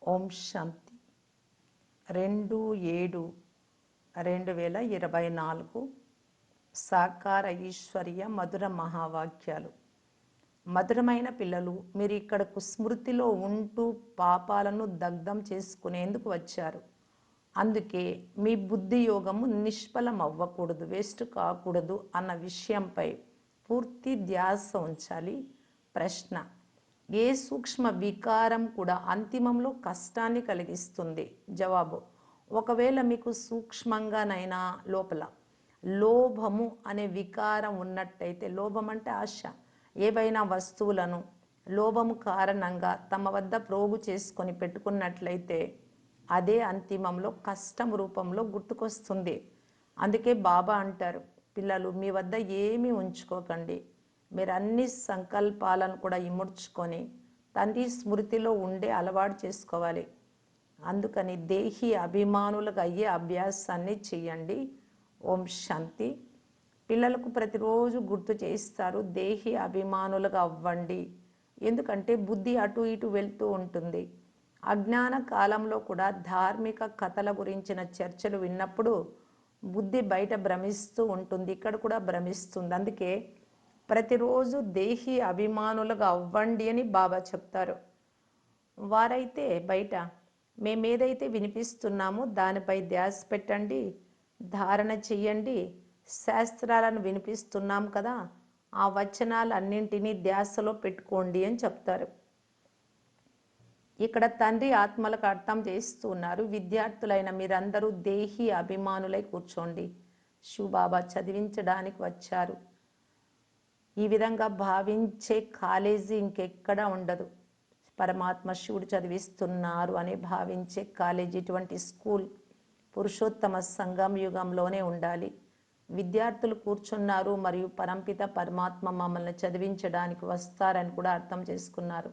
ఓం శాంతి 2/7/2024 సాకార ఈశ్వరీయ మధుర మహావాక్యాలు. మధురమైన పిల్లలు, మీరు ఇక్కడకు స్మృతిలో ఉంటూ పాపాలను దగ్ధం చేసుకునేందుకు వచ్చారు. అందుకే మీ బుద్ధి యోగము నిష్ఫలం అవ్వకూడదు, వేస్ట్ కాకూడదు అన్న విషయంపై పూర్తి ధ్యాస ఉంచాలి. ప్రశ్న: ఏ సూక్ష్మ వికారం కూడా అంతిమంలో కష్టాన్ని కలిగిస్తుంది? జవాబు: ఒకవేళ మీకు సూక్ష్మంగానైనా లోపల లోభము అనే వికారం ఉన్నట్టయితే, లోభం అంటే ఆశ, ఏవైనా వస్తువులను లోభము కారణంగా తమ వద్ద ప్రోగు చేసుకొని పెట్టుకున్నట్లయితే అదే అంతిమంలో కష్టం రూపంలో గుర్తుకొస్తుంది. అందుకే బాబా అంటారు, పిల్లలు మీ వద్ద ఏమీ ఉంచుకోకండి, మీరు అన్ని సంకల్పాలను కూడా ఇముడ్చుకొని తండ్రి స్మృతిలో ఉండే అలవాటు చేసుకోవాలి. అందుకని దేహి అభిమానులకు అయ్యే అభ్యాసాన్ని చెయ్యండి. ఓం శాంతి. పిల్లలకు ప్రతిరోజు గుర్తు చేస్తారు, దేహి అభిమానులుగా అవ్వండి. ఎందుకంటే బుద్ధి అటు ఇటు వెళ్తూ ఉంటుంది. అజ్ఞాన కాలంలో కూడా ధార్మిక కథల గురించిన చర్చలు విన్నప్పుడు బుద్ధి బయట భ్రమిస్తూ ఉంటుంది, ఇక్కడ కూడా భ్రమిస్తుంది. అందుకే ప్రతిరోజు దేహి అభిమానులుగా అవ్వండి అని బాబా చెప్తారు. వారైతే బయట మేమేదైతే వినిపిస్తున్నామో దానిపై ధ్యాస పెట్టండి, ధారణ చెయ్యండి. శాస్త్రాలను వినిపిస్తున్నాం కదా, ఆ వచనాలన్నింటినీ ధ్యాసలో పెట్టుకోండి అని చెప్తారు. ఇక్కడ తండ్రి ఆత్మలకు అర్థం చేస్తున్నారు, విద్యార్థులైన మీరందరూ దేహి అభిమానులై కూర్చోండి, శివబాబా చదివించడానికి వచ్చారు. ఈ విధంగా భావించే కాలేజీ ఇంకెక్కడా ఉండదు. పరమాత్మ శివుడు చదివిస్తున్నారు అని భావించే కాలేజీ, ఇటువంటి స్కూల్ పురుషోత్తమ సంగం యుగంలోనే ఉండాలి. విద్యార్థులు కూర్చున్నారు మరియు పరంపిత పరమాత్మ మమ్మల్ని చదివించడానికి వస్తారని కూడా అర్థం చేసుకున్నారు.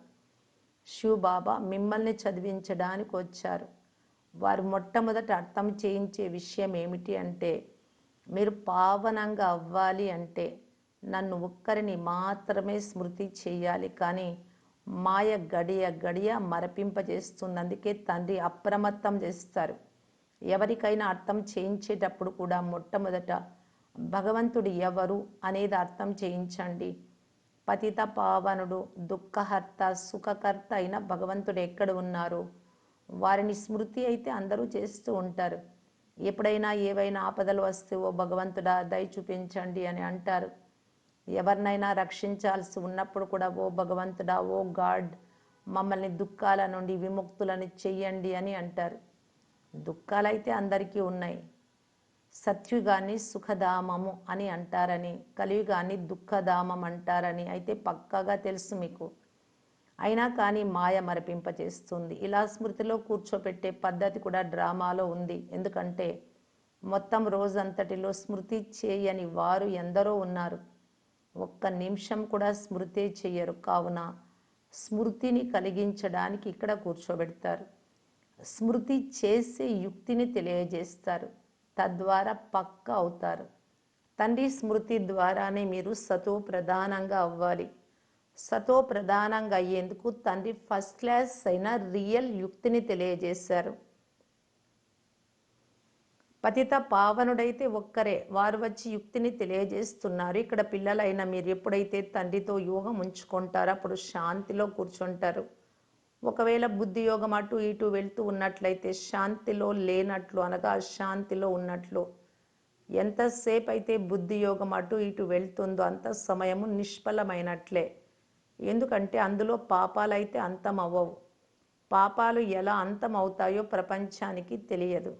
శివబాబా మిమ్మల్ని చదివించడానికి వచ్చారు. వారు మొట్టమొదట అర్థం చేయించే విషయం ఏమిటి అంటే, మీరు పావనంగా అవ్వాలి అంటే నన్ను ఒక్కరిని మాత్రమే స్మృతి చేయాలి. కానీ మాయ గడియ గడియ మరపింపజేస్తుంది. అందుకే తండ్రి అప్రమత్తం చేస్తారు. ఎవరికైనా అర్థం చేయించేటప్పుడు కూడా మొట్టమొదట భగవంతుడు ఎవరు అనేది అర్థం చేయించండి. పతిత పావనుడు, దుఃఖహర్త, సుఖకర్త అయిన భగవంతుడు ఎక్కడ ఉన్నారు? వారిని స్మృతి అయితే అందరూ చేస్తూ ఉంటారు. ఎప్పుడైనా ఏవైనా ఆపదలు వస్తే ఓ భగవంతుడా దయ చూపించండి అని అంటారు. ఎవరినైనా రక్షించాల్సి ఉన్నప్పుడు కూడా ఓ భగవంతుడా, ఓ గాడ్, మమ్మల్ని దుఃఖాల నుండి విముక్తులను చెయ్యండి అని అంటారు. దుఃఖాలైతే అందరికీ ఉన్నాయి. సత్యుగాన్ని సుఖధామము అని అంటారని, కలియుగాన్ని దుఃఖధామం అంటారని అయితే పక్కాగా తెలుసు మీకు. అయినా కానీ మాయ మరపింపచేస్తుంది. ఇలా స్మృతిలో కూర్చోపెట్టే పద్ధతి కూడా డ్రామాలో ఉంది. ఎందుకంటే మొత్తం రోజంతటిలో స్మృతి చేయని వారు ఎందరో ఉన్నారు. ఒక్క నిమిషం కూడా స్మృతి చెయ్యరు. కావున స్మృతిని కలిగించడానికి ఇక్కడ కూర్చోబెడతారు. స్మృతి చేసే యుక్తిని తెలియజేస్తారు, తద్వారా పక్క అవుతారు. తండ్రి స్మృతి ద్వారానే మీరు సతో ప్రధానంగా అవ్వాలి. సతో ప్రధానంగా అయ్యేందుకు తండ్రి ఫస్ట్ క్లాస్ అయిన రియల్ యుక్తిని తెలియజేశారు. పతిత పావనుడైతే ఒక్కరే, వారు వచ్చి యుక్తిని తెలియజేస్తున్నారు. ఇక్కడ పిల్లలైన మీరు ఎప్పుడైతే తండ్రితో యోగం ఉంచుకుంటారో అప్పుడు శాంతిలో కూర్చుంటారు. ఒకవేళ బుద్ధి యోగం అటు ఇటు వెళ్తూ ఉన్నట్లయితే శాంతిలో లేనట్లు, అనగా అశాంతిలో ఉన్నట్లు. ఎంతసేపు అయితే బుద్ధి యోగం అటు ఇటు వెళ్తుందో అంత సమయము నిష్ఫలమైనట్లే. ఎందుకంటే అందులో పాపాలైతే అంతం అవ్వవు. పాపాలు ఎలా అంతం అవుతాయో ప్రపంచానికి తెలియదు.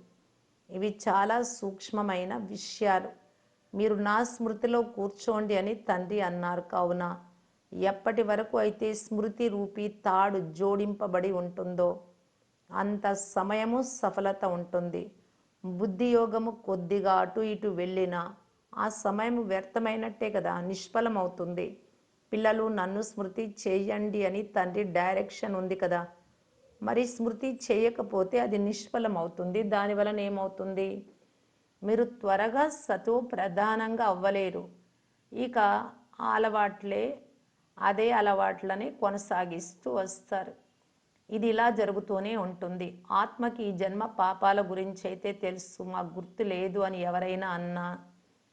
ఇవి చాలా సూక్ష్మమైన విషయాలు. మీరు నా స్మృతిలో కూర్చోండి అని తండ్రి అన్నారు. కావున ఎప్పటి వరకు అయితే స్మృతి రూపీ తాడు జోడింపబడి ఉంటుందో అంత సమయము సఫలత ఉంటుంది. బుద్ధి యోగము కొద్దిగా అటు ఇటు వెళ్ళినా ఆ సమయం వ్యర్థమైనట్టే కదా, నిష్ఫలం అవుతుంది. పిల్లలు నన్ను స్మృతి చేయండి అని తండ్రి డైరెక్షన్ ఉంది కదా, మరి స్మృతి చేయకపోతే అది నిష్ఫలం అవుతుంది. దానివలన ఏమవుతుంది? మీరు త్వరగా సతో ప్రధానంగా అవ్వలేరు. ఇక అలవాట్లే అదే అలవాట్లని కొనసాగిస్తూ వస్తారు. ఇది ఇలా జరుగుతూనే ఉంటుంది. ఆత్మకి ఈ జన్మ పాపాల గురించి అయితే తెలుసు, మాకు గుర్తు లేదు అని ఎవరైనా అన్నా,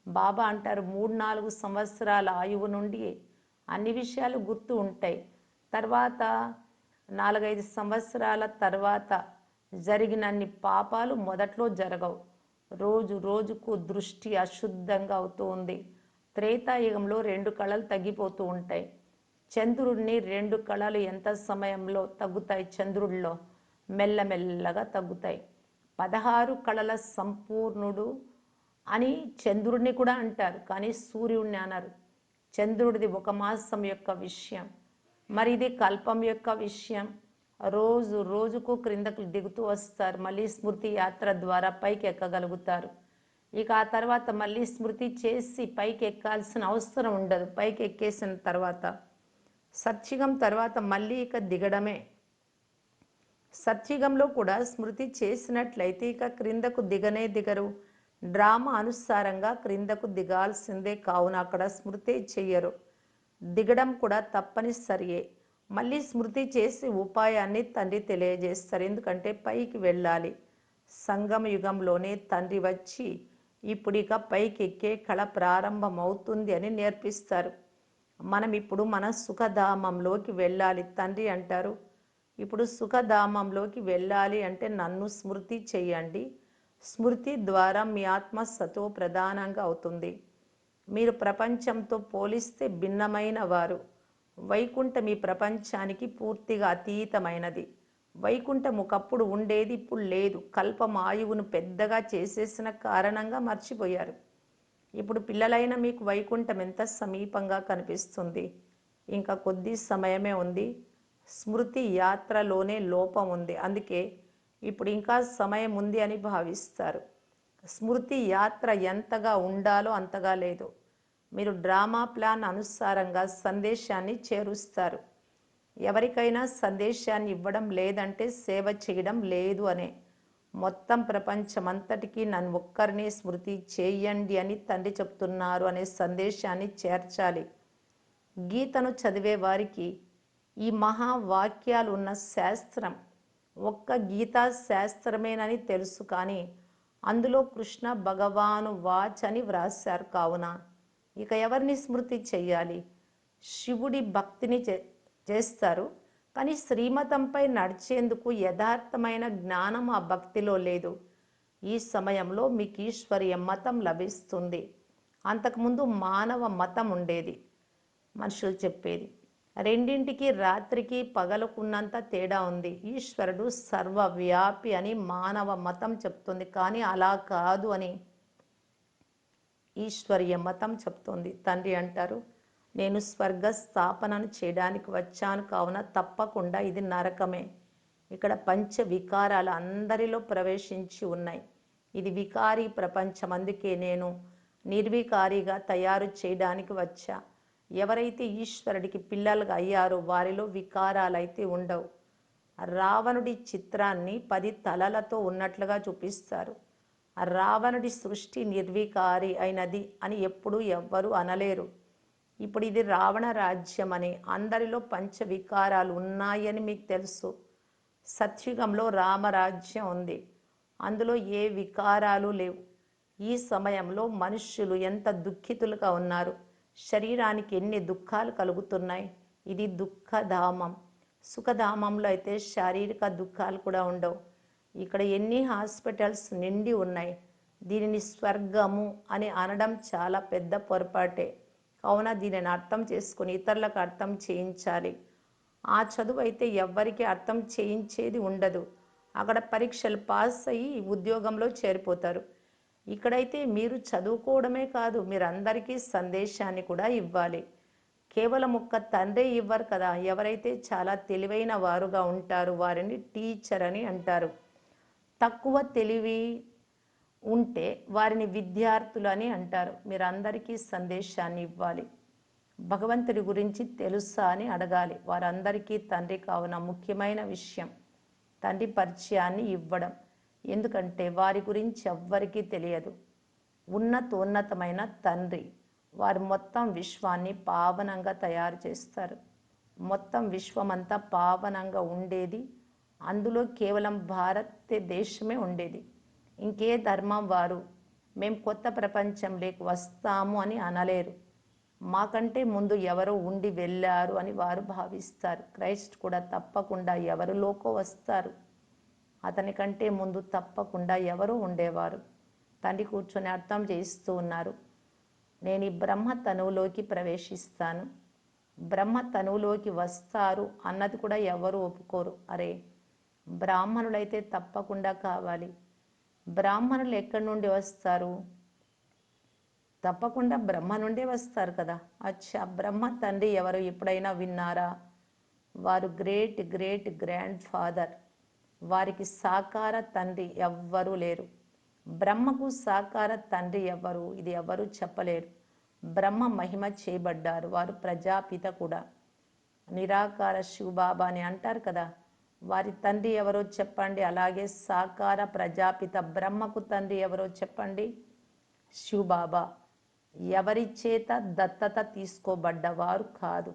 బాబా అంటారు 3-4 సంవత్సరాల ఆయువు నుండి అన్ని విషయాలు గుర్తు ఉంటాయి. తర్వాత 4-5 సంవత్సరాల తర్వాత జరిగినన్ని పాపాలు మొదట్లో జరగవు. రోజు రోజుకు దృష్టి అశుద్ధంగా అవుతూ ఉంది. త్రేతాయుగంలో 2 కళలు తగ్గిపోతూ ఉంటాయి. చంద్రుడిని 2 కళలు ఎంత సమయంలో తగ్గుతాయి? చంద్రుడిలో మెల్లమెల్లగా తగ్గుతాయి. 16 కళల సంపూర్ణుడు అని చంద్రుడిని కూడా అంటారు, కానీ సూర్యుడిని అనరు. చంద్రుడిది 1 మాసం యొక్క విషయం, మరి ఇది కల్పం యొక్క విషయం. రోజు రోజుకు క్రిందకు దిగుతూ వస్తారు. మళ్ళీ స్మృతి యాత్ర ద్వారా పైకి ఎక్కగలుగుతారు. ఇక ఆ తర్వాత మళ్ళీ స్మృతి చేసి పైకి ఎక్కాల్సిన అవసరం ఉండదు. పైకి ఎక్కేసిన తర్వాత సత్యుగం తర్వాత మళ్ళీ ఇక దిగడమే. సత్యుగంలో కూడా స్మృతి చేసినట్లయితే ఇక క్రిందకు దిగనే దిగరు. డ్రామా అనుసారంగా క్రిందకు దిగాల్సిందే. కావున అక్కడ స్మృతి చెయ్యరు, దిగడం కూడా తప్పనిసరియే. మళ్ళీ స్మృతి చేసి ఉపాయాన్ని తండ్రి తెలియజేస్తారు. ఎందుకంటే పైకి వెళ్ళాలి. సంగమ యుగంలోనే తండ్రి వచ్చి ఇప్పుడిక పైకి ఎక్కే కళ ప్రారంభమవుతుంది అని నేర్పిస్తారు. మనం ఇప్పుడు మన సుఖధామంలోకి వెళ్ళాలి. తండ్రి అంటారు, ఇప్పుడు సుఖధామంలోకి వెళ్ళాలి అంటే నన్ను స్మృతి చేయండి. స్మృతి ద్వారా మీ ఆత్మ సతో ప్రధానంగా అవుతుంది. మీరు ప్రపంచంతో పోలిస్తే భిన్నమైన వారు. వైకుంఠం ఈ ప్రపంచానికి పూర్తిగా అతీతమైనది. వైకుంఠం ఒకప్పుడు ఉండేది, ఇప్పుడు లేదు. కల్పం ఆయువును పెద్దగా చేసేసిన కారణంగా మర్చిపోయారు. ఇప్పుడు పిల్లలైన మీకు వైకుంఠం ఎంత సమీపంగా కనిపిస్తుంది. ఇంకా కొద్ది సమయమే ఉంది. స్మృతి యాత్రలోనే లోపం ఉంది. అందుకే ఇప్పుడు ఇంకా సమయం ఉంది అని భావిస్తారు. స్మృతి యాత్ర ఎంతగా ఉండాలో అంతగా లేదు. మీరు డ్రామా ప్లాన్ అనుసారంగా సందేశాన్ని చేరుస్తారు. ఎవరికైనా సందేశాన్ని ఇవ్వడం లేదంటే సేవ చేయడం లేదు అనే. మొత్తం ప్రపంచమంతటికీ నన్ను ఒక్కరినే స్మృతి చేయండి అని తండ్రి చెప్తున్నారు అనే సందేశాన్ని చేర్చాలి. గీతను చదివే వారికి ఈ మహావాక్యాలు ఉన్న శాస్త్రం ఒక్క గీతా శాస్త్రమేనని తెలుసు, కానీ అందులో కృష్ణ భగవాను వాచ్ అని వ్రాశారు. కావున ఇక ఎవరిని స్మృతి చెయ్యాలి? శివుడి భక్తిని చేస్తారు, కానీ శ్రీమతంపై నడిచేందుకు యథార్థమైన జ్ఞానం ఆ భక్తిలో లేదు. ఈ సమయంలో మీకు ఈశ్వరీయ మతం లభిస్తుంది. అంతకుముందు మానవ మతం ఉండేది. మనుషులు చెప్పేది రెండింటికి రాత్రికి పగలకున్నంత తేడా ఉంది. ఈశ్వరుడు సర్వవ్యాపి అని మానవ మతం చెప్తుంది, కానీ అలా కాదు అని ఈశ్వరీయ మతం చెప్తుంది. తండ్రి అంటారు, నేను స్వర్గ స్థాపనను చేయడానికి వచ్చాను, కావున తప్పకుండా ఇది నరకమే. ఇక్కడ పంచ వికారాలు అందరిలో ప్రవేశించి ఉన్నాయి. ఇది వికారీ ప్రపంచం. అందుకే నేను నిర్వికారిగా తయారు చేయడానికి వచ్చా. ఎవరైతే ఈశ్వరుడికి పిల్లలుగా అయ్యారో వారిలో వికారాలైతే ఉండవు. రావణుడి చిత్రాన్ని 10 తలలతో ఉన్నట్లుగా చూపిస్తారు. రావణుడి సృష్టి నిర్వికారి అయినది అని ఎప్పుడూ ఎవ్వరూ అనలేరు. ఇప్పుడు ఇది రావణ రాజ్యం అని. అందరిలో పంచ వికారాలు ఉన్నాయని మీకు తెలుసు. సత్యుగంలో రామరాజ్యం ఉంది, అందులో ఏ వికారాలు లేవు. ఈ సమయంలో మనుష్యులు ఎంత దుఃఖితులుగా ఉన్నారు. శరీరానికి ఎన్ని దుఃఖాలు కలుగుతున్నాయి. ఇది దుఃఖధామం. సుఖధామంలో అయితే శారీరక దుఃఖాలు కూడా ఉండవు. ఇక్కడ ఎన్ని హాస్పిటల్స్ నిండి ఉన్నాయి. దీనిని స్వర్గము అని అనడం చాలా పెద్ద పొరపాటే. కావున దీనిని అర్థం చేసుకుని ఇతరులకు అర్థం చేయించాలి. ఆ చదువు అయితే ఎవ్వరికీ అర్థం చేయించేది ఉండదు. అక్కడ పరీక్షలు పాస్ అయ్యి ఉద్యోగంలో చేరిపోతారు. ఇక్కడైతే మీరు చదువుకోవడమే కాదు, మీరు అందరికీ సందేశాన్ని కూడా ఇవ్వాలి. కేవలం ఒక్క తండ్రి ఇవ్వరు కదా. ఎవరైతే చాలా తెలివైన వారుగా ఉంటారో వారిని టీచర్ అని అంటారు. తక్కువ తెలివి ఉంటే వారిని విద్యార్థులు అని అంటారు. మీరు అందరికీ సందేశాన్ని ఇవ్వాలి. భగవంతుడి గురించి తెలుసా అని అడగాలి. వారందరికీ తండ్రి కావున ముఖ్యమైన విషయం తండ్రి పరిచయాన్ని ఇవ్వడం. ఎందుకంటే వారి గురించి ఎవ్వరికీ తెలియదు. ఉన్నతోన్నతమైన తండ్రి వారు మొత్తం విశ్వాన్ని పావనంగా తయారు చేస్తారు. మొత్తం విశ్వమంతా పావనంగా ఉండేది అందులో కేవలం భారతదేశమే ఉండేది. ఇంకే ధర్మం వారు మేము కొత్త ప్రపంచంలోకి వస్తాము అని అనలేరు. మాకంటే ముందు ఎవరో ఉండి వెళ్ళారు అని వారు భావిస్తారు. క్రైస్ట్ కూడా తప్పకుండా ఎవరిలోకో వస్తారు. అతని కంటే ముందు తప్పకుండా ఎవరో ఉండేవారు. తండ్రి కూర్చొని అర్థం చేస్తూ ఉన్నారు. నేను ఈ బ్రహ్మ తనువులోకి ప్రవేశిస్తాను, బ్రహ్మ తనువులోకి వస్తారు అన్నది కూడా ఎవరు ఒప్పుకోరు. అరే, బ్రాహ్మణులైతే తప్పకుండా కావాలి. బ్రాహ్మణులు ఎక్కడి నుండి వస్తారు? తప్పకుండా బ్రహ్మ నుండే వస్తారు కదా. అచ్చా, బ్రహ్మ తండ్రి ఎవరు ఎప్పుడైనా విన్నారా? వారు గ్రేట్ గ్రేట్ గ్రాండ్ ఫాదర్. వారికి సాకార తండ్రి ఎవ్వరూ లేరు. బ్రహ్మకు సాకార తండ్రి ఎవ్వరు? ఇది ఎవరు చెప్పలేరు. బ్రహ్మ మహిమ చేయబడ్డారు. వారు ప్రజాపిత కూడా. నిరాకార శివబాబా అని అంటారు కదా, వారి తండ్రి ఎవరో చెప్పండి. అలాగే సాకార ప్రజాపిత బ్రహ్మకు తండ్రి ఎవరో చెప్పండి. శివబాబా. ఎవరి చేత దత్తత తీసుకోబడ్డవారు కాదు,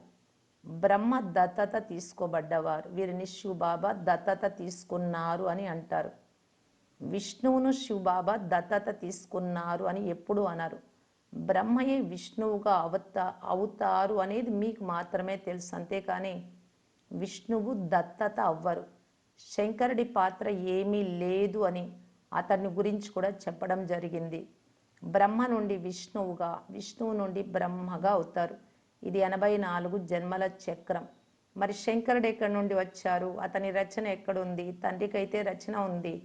బ్రహ్మ దత్తత తీసుకోబడ్డవారు. వీరిని శివబాబా దత్తత తీసుకున్నారు అని అంటారు. విష్ణువును శివబాబా దత్తత తీసుకున్నారు అని ఎప్పుడు అనరు. బ్రహ్మయే విష్ణువుగా అవుతారు అనేది మీకు మాత్రమే తెలుసు, అంతేకాని విష్ణువు దత్తత అవ్వరు. శంకరుడి పాత్ర ఏమీ లేదు అని అతని గురించి కూడా చెప్పడం జరిగింది. బ్రహ్మ నుండి విష్ణువుగా, విష్ణువు నుండి బ్రహ్మగా అవుతారు. ఇది 84 జన్మల చక్రం. మరి శంకరుడు ఎక్కడి నుండి వచ్చారు? అతని రచన ఎక్కడుంది? తండ్రికైతే రచన ఉంది.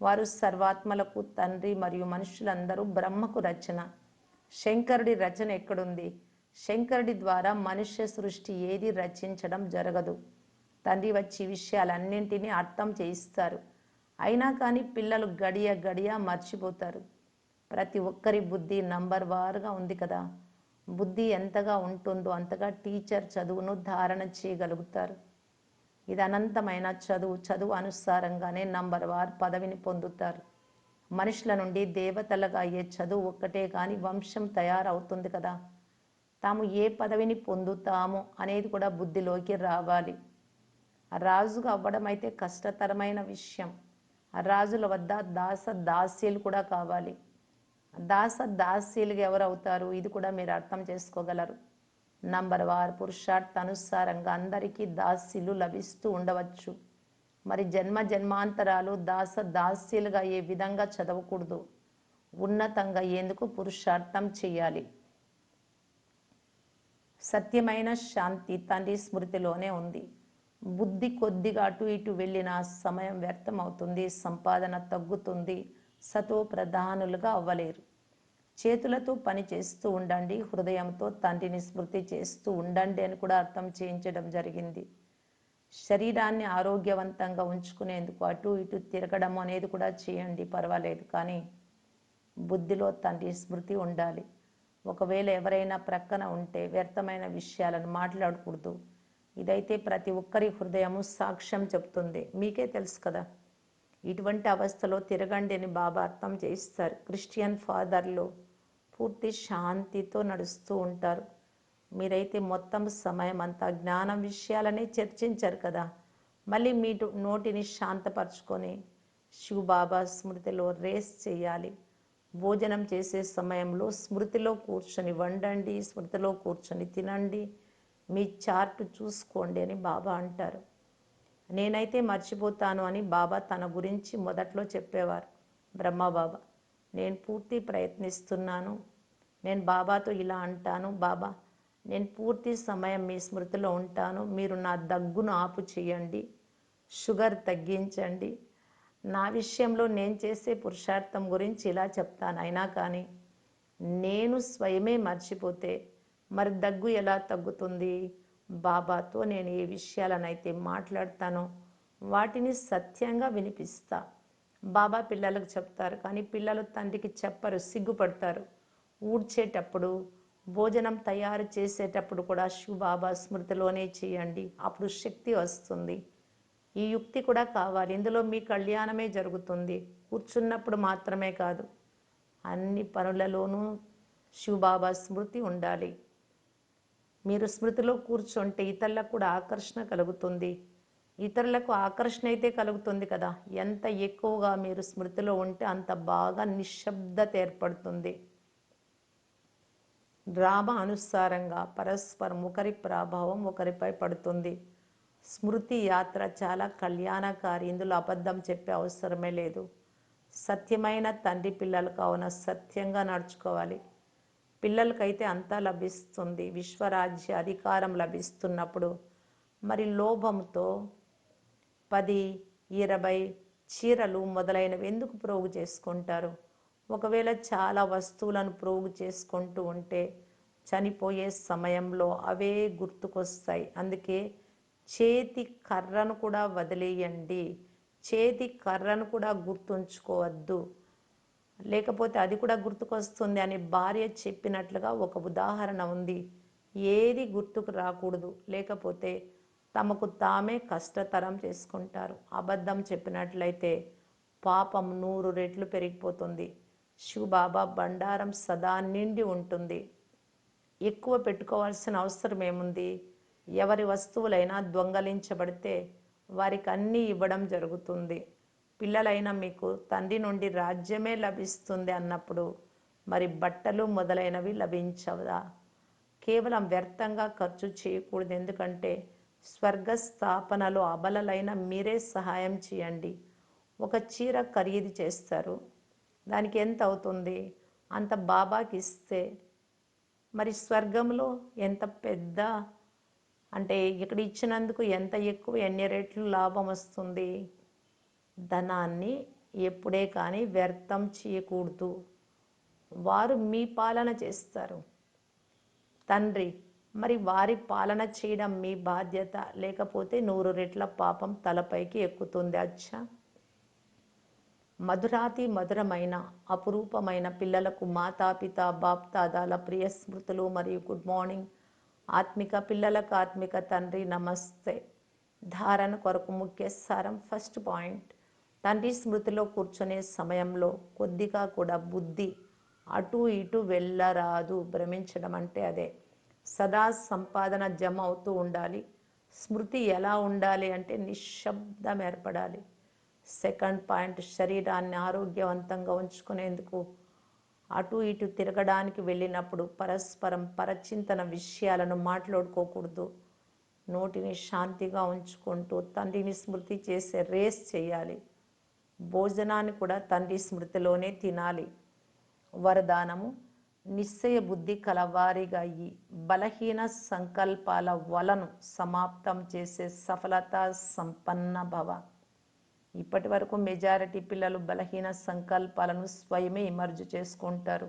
వారు సర్వాత్మలకు తండ్రి మరియు మనుషులందరూ బ్రహ్మకు రచన. శంకరుడి రచన ఎక్కడుంది? శంకరుడి ద్వారా మనుష్య సృష్టి ఏది రచించడం జరగదు. తండ్రి వచ్చి విషయాలన్నింటినీ అర్థం చేయిస్తారు. అయినా కానీ పిల్లలు గడియ గడియ మర్చిపోతారు. ప్రతి ఒక్కరి బుద్ధి నంబర్ వారుగా ఉంది కదా. బుద్ధి ఎంతగా ఉంటుందో అంతగా టీచర్ చదువును ధారణ చేయగలుగుతారు. ఇది అనంతమైన చదువు. చదువు అనుసారంగానే నంబర్ వార్ పదవిని పొందుతారు. మనుషుల నుండి దేవతలుగా అయ్యే చదువు ఒక్కటే కానీ వంశం తయారవుతుంది కదా. తాము ఏ పదవిని పొందుతాము అనేది కూడా బుద్ధిలోకి రావాలి. రాజుగా అవ్వడం అయితే కష్టతరమైన విషయం. రాజుల వద్ద దాస దాస్యులు కూడా కావాలి. దాస దాస్యులుగా ఎవరు అవుతారు? ఇది కూడా మీరు అర్థం చేసుకోగలరు. నంబర్ వార్ పురుషార్థ అనుసారంగా అందరికీ దాస్యులు లభిస్తూ ఉండవచ్చు. మరి జన్మ జన్మాంతరాలు దాస దాస్యులుగా ఏ విధంగా చదవకూడదు. ఉన్నతంగా ఎందుకు పురుషార్థం చేయాలి. సత్యమైన శాంతి తండ్రి స్మృతిలోనే ఉంది. బుద్ధి కొద్దిగా అటు ఇటు వెళ్ళిన సమయం వ్యర్థం అవుతుంది, సంపాదన తగ్గుతుంది, సతో ప్రధానులుగా అవ్వలేరు. చేతులతో పని చేస్తూ ఉండండి, హృదయంతో తండ్రిని స్మృతి చేస్తూ ఉండండి అని కూడా అర్థం చేయించడం జరిగింది. శరీరాన్ని ఆరోగ్యవంతంగా ఉంచుకునేందుకు అటు ఇటు తిరగడం అనేది కూడా చేయండి, పర్వాలేదు. కానీ బుద్ధిలో తండ్రి స్మృతి ఉండాలి. ఒకవేళ ఎవరైనా ప్రక్కన ఉంటే వ్యర్థమైన విషయాలను మాట్లాడకూడదు. ఇదైతే ప్రతి ఒక్కరి హృదయము సాక్ష్యం చెప్తుంది. మీకే తెలుసు కదా. ఇటువంటి అవస్థలో తిరగండి అని బాబా అర్థం చేయిస్తారు. క్రిస్టియన్ ఫాదర్లు పూర్తి శాంతితో నడుస్తూ ఉంటారు. మీరైతే మొత్తం సమయం అంతా జ్ఞానం విషయాలనే చర్చించారు కదా. మళ్ళీ మీ నోటిని శాంతపరచుకొని శివబాబా స్మృతిలో రేస్ చేయాలి. భోజనం చేసే సమయంలో స్మృతిలో కూర్చొని వండండి, స్మృతిలో కూర్చొని తినండి, మీ చార్ట్ చూసుకోండి అని బాబా అంటారు. నేనైతే మర్చిపోతాను అని బాబా తన గురించి మొదట్లో చెప్పేవారు. బ్రహ్మబాబా, నేను పూర్తి ప్రయత్నిస్తున్నాను. నేను బాబాతో ఇలా అంటాను, బాబా నేను పూర్తి సమయం మీ స్మృతిలో ఉంటాను. మీరు నా దగ్గును ఆపు చేయండి, షుగర్ తగ్గించండి. నా విషయంలో నేను చేసే పురుషార్థం గురించి ఇలా చెప్తాను. అయినా కానీ నేను స్వయమే మర్చిపోతే మరి దగ్గు ఎలా తగ్గుతుంది? బాబాతో నేను ఏ విషయాలనైతే మాట్లాడతానో వాటిని సత్యంగా వినిపిస్తా. బాబా పిల్లలకు చెప్తారు, కానీ పిల్లలు తండ్రికి చెప్పరు, సిగ్గుపడతారు. ఊడ్చేటప్పుడు, భోజనం తయారు చేసేటప్పుడు కూడా శివబాబా స్మృతిలోనే చేయండి, అప్పుడు శక్తి వస్తుంది. ఈ యుక్తి కూడా కావాలి. ఇందులో మీ కళ్యాణమే జరుగుతుంది. కూర్చున్నప్పుడు మాత్రమే కాదు, అన్ని పనులలోనూ శివబాబా స్మృతి ఉండాలి. మీరు స్మృతిలో కూర్చుంటే ఇతరులకు కూడా ఆకర్షణ కలుగుతుంది. ఇతరులకు ఆకర్షణ అయితే కలుగుతుంది కదా. ఎంత ఎక్కువగా మీరు స్మృతిలో ఉంటే అంత బాగా నిశ్శబ్దత ఏర్పడుతుంది. డ్రామా అనుసారంగా పరస్పరం ఒకరి ప్రభావం ఒకరిపై పడుతుంది. స్మృతి యాత్ర చాలా కళ్యాణకారి. ఇందులో అబద్ధం చెప్పే అవసరమే లేదు. సత్యమైన తండ్రి పిల్లలు కావున సత్యంగా నడుచుకోవాలి. పిల్లలకైతే అంతా లభిస్తుంది. విశ్వరాజ్య అధికారం లభిస్తున్నప్పుడు మరి లోభంతో 10, 20 చీరలు మొదలైనవి ఎందుకు ప్రోగు చేసుకుంటారు? ఒకవేళ చాలా వస్తువులను ప్రోగు చేసుకుంటూ ఉంటే చనిపోయే సమయంలో అవే గుర్తుకొస్తాయి. అందుకే చేతి కర్రను కూడా వదిలేయండి. చేతి కర్రను కూడా గుర్తుంచుకోవద్దు. లేకపోతే అది కూడా గుర్తుకొస్తుంది అని భార్య చెప్పినట్లుగా ఒక ఉదాహరణ ఉంది. ఏది గుర్తుకు రాకూడదు. లేకపోతే తమకు తామే కష్టతరం చేసుకుంటారు. అబద్ధం చెప్పినట్లయితే పాపం 100 రెట్లు పెరిగిపోతుంది. శివబాబా బండారం సదా నిండి ఉంటుంది. ఎక్కువ పెట్టుకోవాల్సిన అవసరం ఏముంది? ఎవరి వస్తువులైనా దొంగలించబడితే వారికి అన్నీ ఇవ్వడం జరుగుతుంది. పిల్లలైనా మీకు తండ్రి నుండి రాజ్యమే లభిస్తుంది అన్నప్పుడు మరి బట్టలు మొదలైనవి లభించవదా? కేవలం వ్యర్థంగా ఖర్చు చేయకూడదు. ఎందుకంటే స్వర్గ స్థాపనలో అబలలైన మీరే సహాయం చేయండి. ఒక చీర ఖరీదు చేస్తారు. దానికి ఎంత అవుతుంది? అంత బాబాకి ఇస్తే మరి స్వర్గంలో ఎంత పెద్ద అంటే ఇక్కడ ఇచ్చినందుకు ఎంత ఎక్కువ ఎన్ని రెట్లు లాభం వస్తుంది? ధనాన్ని ఎప్పుడే కానీ వ్యర్థం చేయకూడదు. వారు మీ పాలన చేస్తారు తండ్రి. మరి వారి పాలన చేయడం మీ బాధ్యత. లేకపోతే 100 రెట్ల పాపం తలపైకి ఎక్కుతుంది. అచ్చా, మధురాతి మధురమైన అపురూపమైన పిల్లలకు మాతాపిత బాప్దాదాల ప్రియ స్మృతులు మరియు గుడ్ మార్నింగ్. ఆత్మిక పిల్లలకు ఆత్మిక తండ్రి నమస్తే. ధారణ కొరకు ముఖ్య సారం. ఫస్ట్ పాయింట్, తండ్రి స్మృతిలో కూర్చునే సమయంలో కొద్దిగా కూడా బుద్ధి అటు ఇటు వెళ్ళరాదు. భ్రమించడం అంటే అదే. సదా సంపాదన జమ అవుతూ ఉండాలి. స్మృతి ఎలా ఉండాలి అంటే నిశ్శబ్దం ఏర్పడాలి. సెకండ్ పాయింట్, శరీరాన్ని ఆరోగ్యవంతంగా ఉంచుకునేందుకు అటు ఇటు తిరగడానికి వెళ్ళినప్పుడు పరస్పరం పరచింతన విషయాలను మాట్లాడుకోకూడదు. నోటిని శాంతిగా ఉంచుకుంటూ తండ్రిని స్మృతి చేసే రేస్ చేయాలి. భోజనాన్ని కూడా తండ్రి స్మృతిలోనే తినాలి. వరదానము, నిశ్చయ బుద్ధి కలవారిగా అయ్యి బలహీన సంకల్పాల వలను సమాప్తం చేసే సఫలత సంపన్న భవ. ఇప్పటి వరకు మెజారిటీ పిల్లలు బలహీన సంకల్పాలను స్వయమే ఇమర్జు చేసుకుంటారు.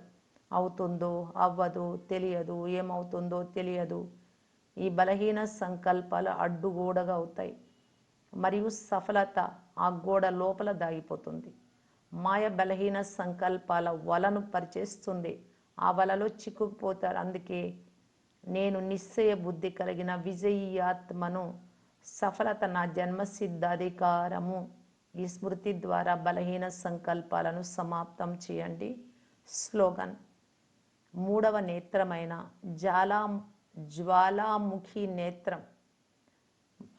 అవుతుందో అవ్వదు తెలియదు, ఏమవుతుందో తెలియదు. ఈ బలహీన సంకల్పాలు అడ్డుగోడగా అవుతాయి మరియు సఫలత ఆ గోడ లోపల దాగిపోతుంది. మాయ బలహీన సంకల్పాల వలను పరిచేస్తుంది. ఆ వలలో చిక్కుకుపోతారు. అందుకే నేను నిశ్చయ బుద్ధి కలిగిన విజయీ ఆత్మను, సఫలత నా జన్మసిద్ధ అధికారము. ఈ స్మృతి ద్వారా బలహీన సంకల్పాలను సమాప్తం చేయండి. స్లోగన్, మూడవ నేత్రమైన జ్వాలాముఖి నేత్రం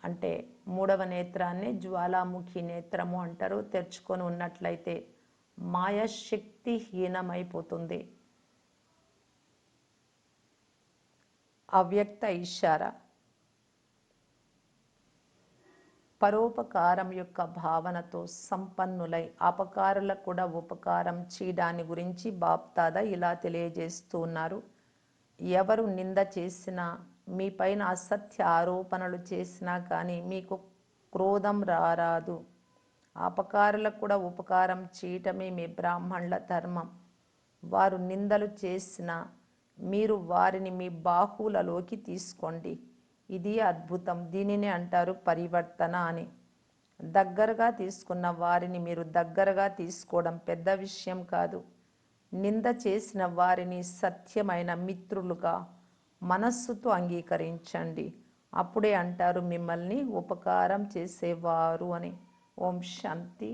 అంటే మూడవ నేత్రాన్ని జ్వాలాముఖి నేత్రము అంటారు. తెరుచుకొని ఉన్నట్లయితే మాయాశక్తి హీనమైపోతుంది. అవ్యక్త ఇషారా, పరోపకారం యొక్క భావనతో సంపన్నులై అపకారులకు కూడా ఉపకారం చేయడాన్ని గురించి బాప్దాదా ఇలా తెలియజేస్తూ ఉన్నారు. ఎవరు నింద చేసినా, మీ పైన అసత్య ఆరోపణలు చేసినా కానీ మీకు క్రోధం రారాదు. అపకారులకు కూడా ఉపకారం చేయటమే మీ బ్రాహ్మణుల ధర్మం. వారు నిందలు చేసినా మీరు వారిని మీ బాహువులలోకి తీసుకోండి. ఇది అద్భుతం. దీనిని అంటారు పరివర్తన అని. దగ్గరగా తీసుకున్న వారిని మీరు దగ్గరగా తీసుకోవడం పెద్ద విషయం కాదు. నింద చేసిన వారిని సత్యమైన మిత్రులుగా మనస్సుతో అంగీకరించండి. అప్పుడే అంటారు మిమ్మల్ని ఉపకారం చేసేవారు అని. ఓం శాంతి.